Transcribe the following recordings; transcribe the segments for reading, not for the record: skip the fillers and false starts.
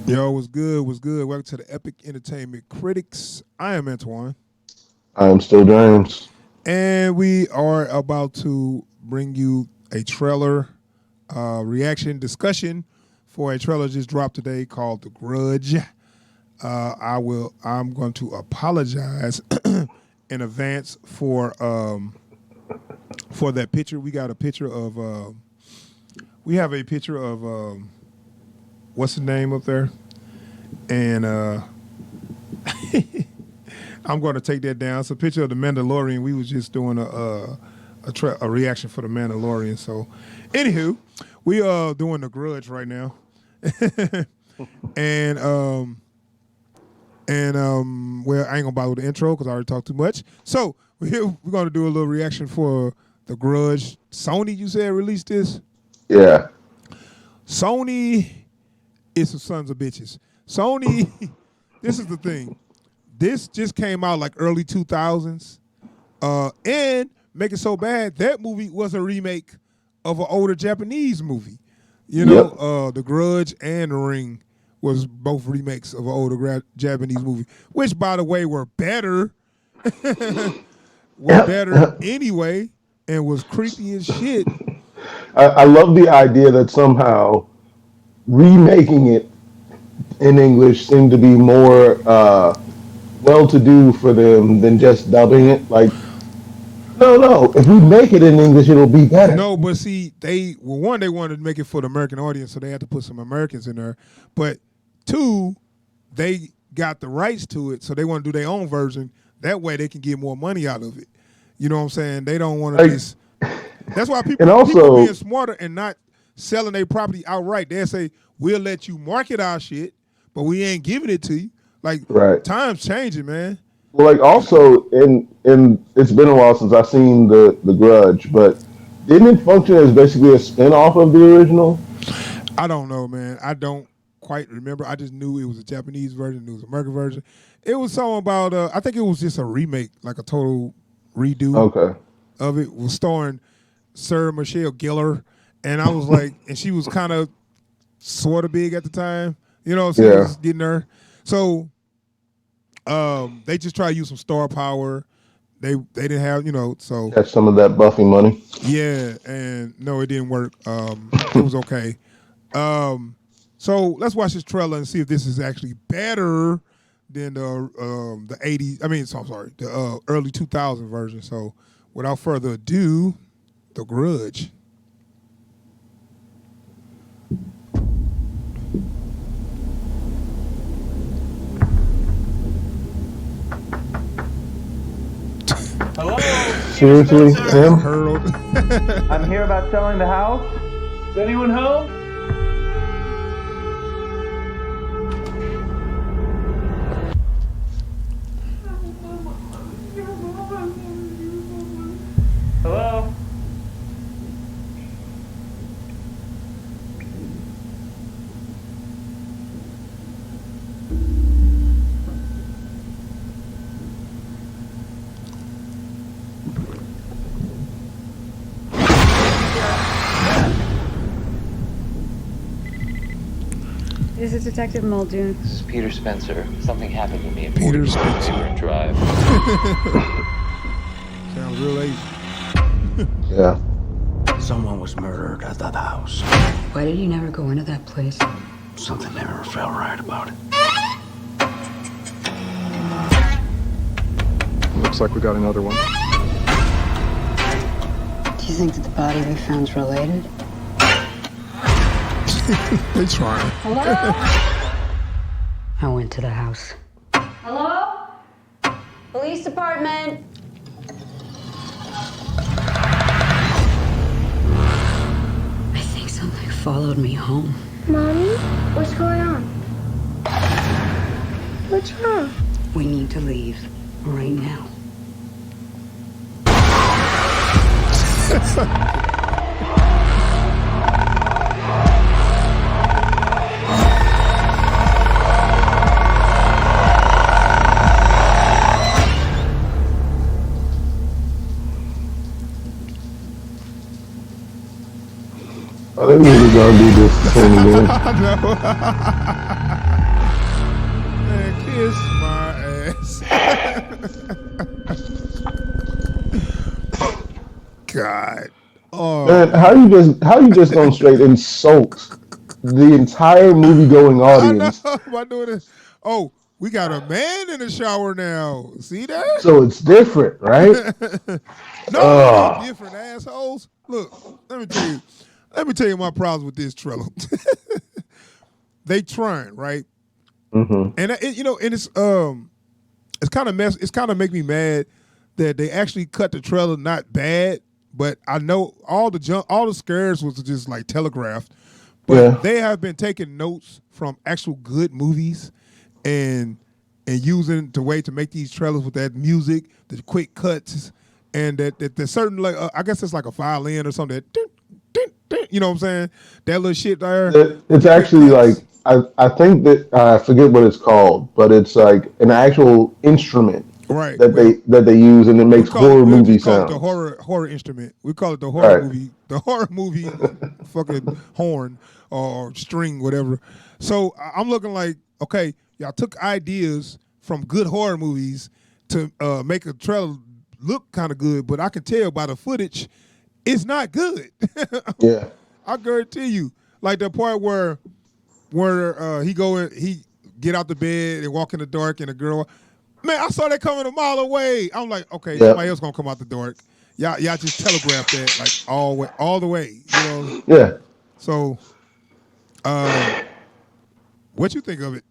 Yo, what's good? What's good? Welcome to the Epic Entertainment Critics. I am Antoine, I am still James. and we are about to bring you a trailer reaction discussion for a trailer just dropped today called "The Grudge." I'm going to apologize in advance for that picture. We got a picture of. We have a picture of what's the name up there, and I'm going to take that down. It's a picture of the Mandalorian. We was just doing a reaction for the Mandalorian. So, anywho, we are doing the Grudge right now, and well, I ain't gonna bother with the intro because I already talked too much. So we're gonna do a little reaction for the Grudge. Sony, you said released this. Yeah. Sony is some sons of bitches. Sony, this is the thing. This just came out like early 2000s. And make it so bad, that movie was a remake of an older Japanese movie. You know, The Grudge and The Ring was both remakes of an older Japanese movie, which, by the way, were better. Anyway, and was creepy as shit. I love the idea that somehow remaking it in English seemed to be more well-to-do for them than just dubbing it. Like, no. If we make it in English, it'll be better. No, but see, they wanted to make it for the American audience, so they had to put some Americans in there. But two, they got the rights to it, so they want to do their own version. That way, they can get more money out of it. You know what I'm saying? They don't want to just. That's why people being smarter and not selling their property outright. They'll say, we'll let you market our shit, but we ain't giving it to you. Like, time's changing, man. Well, like also, in it's been a while since I've seen the Grudge, but didn't it function as basically a spin-off of the original? I don't know, man. I don't quite remember. I just knew it was a Japanese version, it was an American version. It was something about, I think it was just a remake, like a total redo of it. Was starring Sarah Michelle Gellar, and I was like, and she was kind of sort of big at the time, you know, so was getting her. So they just try to use some star power. They didn't have, you know, so got some of that Buffy money. Yeah, and no, it didn't work. It was okay. So let's watch this trailer and see if this is actually better than the 80s. I mean, so I'm sorry, the early 2000 version. So without further ado, The Grudge. Hello? Seriously, Tim? I'm here about selling the house. Is anyone home? Hello? This is Detective Muldoon. This is Peter Spencer. Something happened to me at Peter Spencer. Drive. Sounds real Asian. Yeah. Someone was murdered at that house. Why did you never go into that place? Something never felt right about it. Looks like we got another one. Do you think that the body we found's related? They trying. Hello? I went to the house. Hello? Police department. I think something followed me home. Mommy, what's going on? What's wrong? We need to leave right now. Are they really gonna do this thing again? I know. kiss my ass. God. Oh Man, how you just gonna straight insult the entire movie going I know. audience? By doing it. Oh, we got a man in the shower now. See that? So it's different, right? No, it ain't different, assholes. Look, let me tell you. Let me tell you my problems with this trailer. They trying, right? Mm-hmm. And and it's kind of it's kind of make me mad that they actually cut the trailer not bad, but I know all the scares was just like telegraphed. But they have been taking notes from actual good movies and using the way to make these trailers with that music, the quick cuts, and that there's certain like I guess it's like a violin or something. You know what I'm saying? That little shit there. It's actually like I think that I forget what it's called, but it's like an actual instrument right that they use, and it makes horror we'll movie just call it sounds. the horror instrument. We call it the horror movie. The horror movie fucking horn or string, whatever. So I'm looking like, okay, y'all took ideas from good horror movies to make a trailer look kind of good, but I can tell by the footage, it's not good. Yeah. I guarantee you, like the part where he get out the bed and walk in the dark and the girl, man, I saw that coming a mile away. I'm like, okay, somebody else gonna come out the dark. Y'all just telegraphed that like all the way, you know. Yeah. So, what you think of it?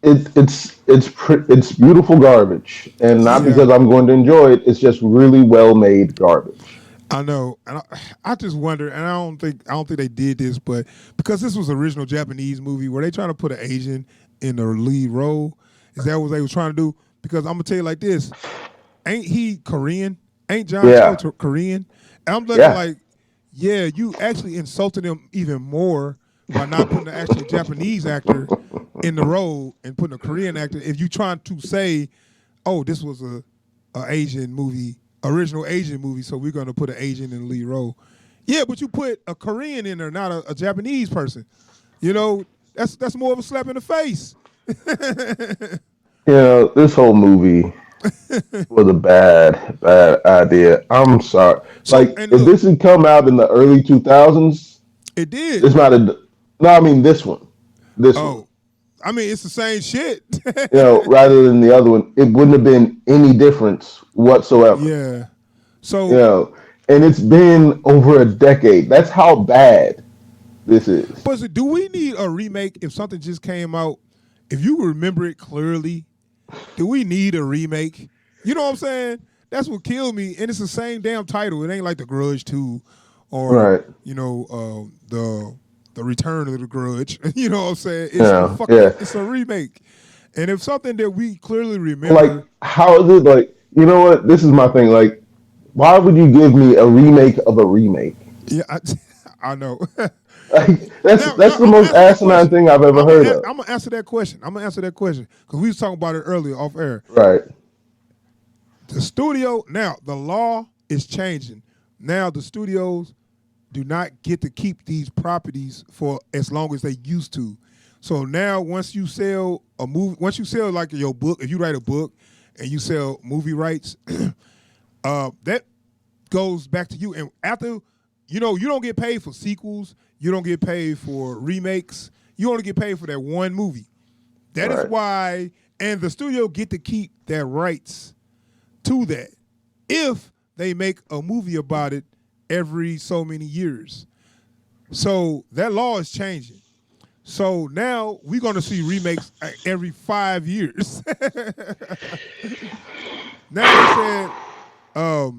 It's beautiful garbage, and not because I'm going to enjoy it. It's just really well made garbage. I know, and I just wonder, and I don't think they did this, but because this was an original Japanese movie, were they trying to put an Asian in the lead role? Is that what they was trying to do? Because I'm gonna tell you like this: ain't he Korean? Ain't John Cho Korean? And I'm looking like, yeah, you actually insulted him even more by not putting an actual Japanese actor in the role and putting a Korean actor. If you trying to say, oh, this was a Asian movie. Original Asian movie, so we're going to put an Asian in the lead role. Yeah, but you put a Korean in there, not a Japanese person. You know, that's more of a slap in the face. This whole movie was a bad idea. I'm sorry. So, like, if this had come out in the early 2000s, it did. This might have. No, I mean this one. This one. I mean, it's the same shit. Rather than the other one, it wouldn't have been any difference whatsoever. Yeah. So, and it's been over a decade. That's how bad this is. But do we need a remake if something just came out? If you remember it clearly, do we need a remake? You know what I'm saying? That's what killed me. And it's the same damn title. It ain't like the Grudge 2 or the Return of the Grudge. You know what I'm saying? It's it's a remake. And if something that we clearly remember, like, how is it like? You know what? This is my thing. Like, why would you give me a remake of a remake? Yeah, I know. Like, that's the most asinine thing I've ever heard of. I'm gonna answer that question. Because we was talking about it earlier off air. Right. The studio now, the law is changing. Now the studios do not get to keep these properties for as long as they used to. So now once you sell a movie, once you sell like your book, if you write a book and you sell movie rights, that goes back to you. And after, you don't get paid for sequels, you don't get paid for remakes, you only get paid for that one movie. That is why, and the studio get to keep their rights to that if they make a movie about it every so many years. So that law is changing. So now we're going to see remakes every 5 years. Now they said,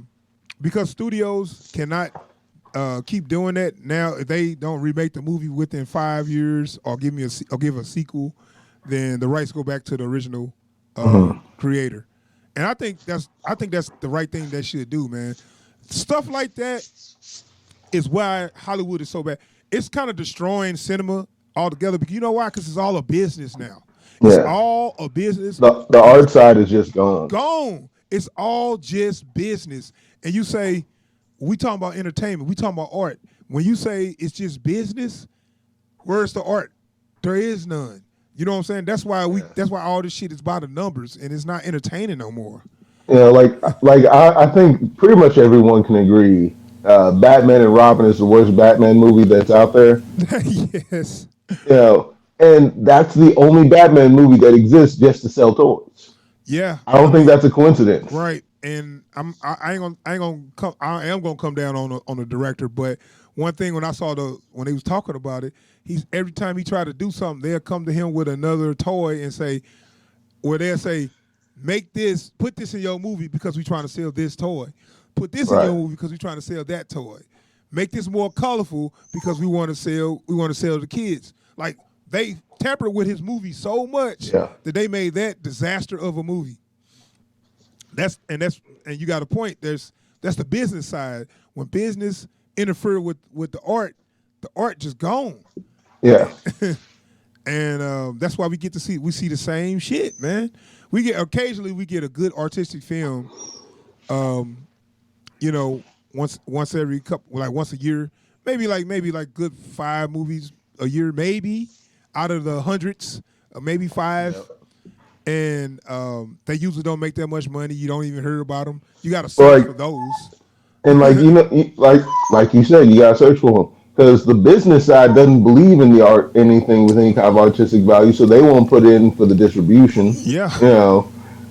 because studios cannot keep doing that, now if they don't remake the movie within 5 years or give a sequel, then the rights go back to the original creator. And I think that's the right thing they should do, man. Stuff like that is why Hollywood is so bad. It's kind of destroying cinema altogether. Because you know why? Because it's all a business now. It's all a business. The art side is just gone. Gone. It's all just business. And you say, we talking about entertainment. We talking about art. When you say it's just business, where's the art? There is none. You know what I'm saying? That's why all this shit is by the numbers and it's not entertaining no more. I think pretty much everyone can agree. Batman and Robin is the worst Batman movie that's out there. Yes. And that's the only Batman movie that exists just to sell toys. Yeah. I don't think that's a coincidence. Right. And I am gonna come down on the director, but one thing when he was talking about it, every time he tried to do something, they'll come to him with another toy and say, they'll say, put this in your movie because we're trying to sell this toy. Put this in your movie because we're trying to sell that toy. Make this more colorful because we want to sell the kids. Like they tampered with his movie so much that they made that disaster of a movie. And you got a point. That's the business side. When business interfere with the art just gone. Yeah. And that's why we see the same shit, man. Occasionally we get a good artistic film, once every couple, like once a year, maybe good 5 movies a year, maybe out of the hundreds, maybe 5. Yep. And they usually don't make that much money. You don't even hear about them. You got to search for those. And like you said, you got to search for them because the business side doesn't believe in anything with any kind of artistic value, so they won't put in for the distribution. Yeah.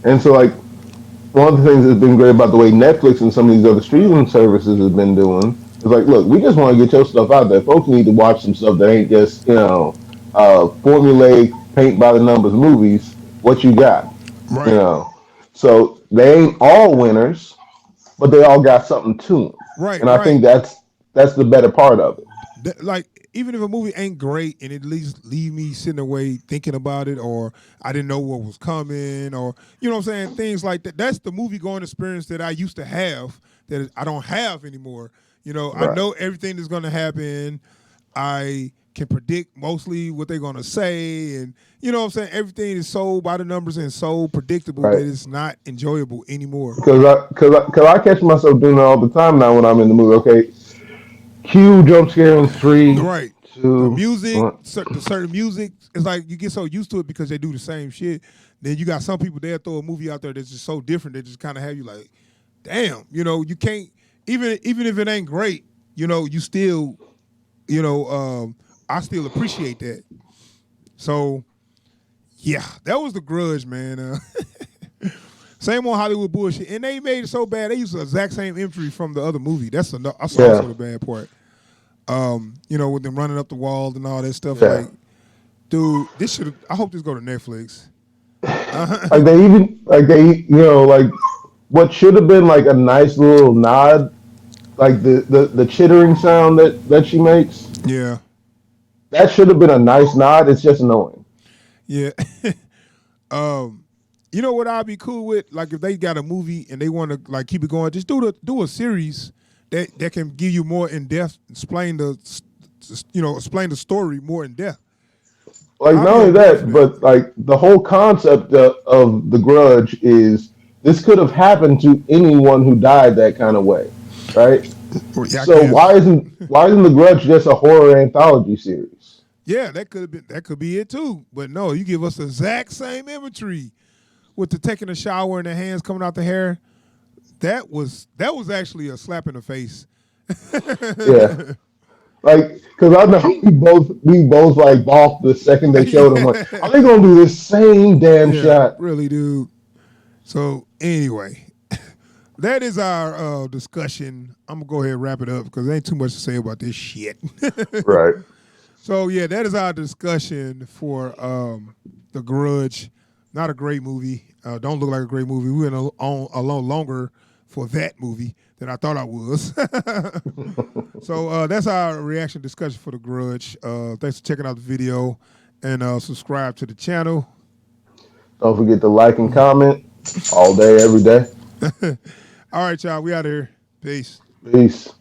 And so like one of the things that's been great about the way Netflix and some of these other streaming services have been doing is like, look, we just want to get your stuff out there. Folks need to watch some stuff that ain't just formulaic, paint by the numbers movies. What you got, right? So they ain't all winners, but they all got something to them, right? And I think that's the better part of it. Like even if a movie ain't great, and it at least leave me sitting away thinking about it, or I didn't know what was coming, or you know what I'm saying, things like that. That's the movie going experience that I used to have that I don't have anymore. I know everything that's going to happen. I can predict mostly what they're going to say, and you know what I'm saying, everything is so by the numbers and so predictable that it's not enjoyable anymore. Because I catch myself doing it all the time now when I'm in the movie. Okay, cue jump scare in 3, right? 2, the music, the certain music, it's like you get so used to it because they do the same shit. Then you got some people they'll throw a movie out there that's just so different. They just kind of have you like, damn, you can't even if it ain't great, you still, I still appreciate that. So, yeah, that was the Grudge, man. Same on Hollywood bullshit, and they made it so bad. They used the exact same imagery from the other movie. That's also the bad part. With them running up the wall and all that stuff. Yeah. Like, dude, I hope this go to Netflix. What should have been like a nice little nod, like the chittering sound that she makes. Yeah. That should have been a nice nod. It's just annoying. Yeah. You know what I'd be cool with? Like if they got a movie and they want to like keep it going, just do a series that can give you more in depth, explain the story more in depth. Like not only that, but like the whole concept of the Grudge is this could have happened to anyone who died that kind of way, right? Yeah, so why isn't the Grudge just a horror anthology series? Yeah, that could be it too. But no, you give us the exact same imagery with the taking a shower and the hands coming out the hair. That was actually a slap in the face. Yeah. Like, because I know we both like balked the second they showed them. Like, are they gonna do this same damn shot? Really, dude. So anyway, that is our discussion. I'm gonna go ahead and wrap it up because there ain't too much to say about this shit. Right. So yeah, that is our discussion for The Grudge. Not a great movie. Don't look like a great movie. We went on a lot longer for that movie than I thought I was. So that's our reaction discussion for The Grudge. Thanks for checking out the video and subscribe to the channel. Don't forget to like and comment all day, every day. All right, y'all. We out of here. Peace. Peace.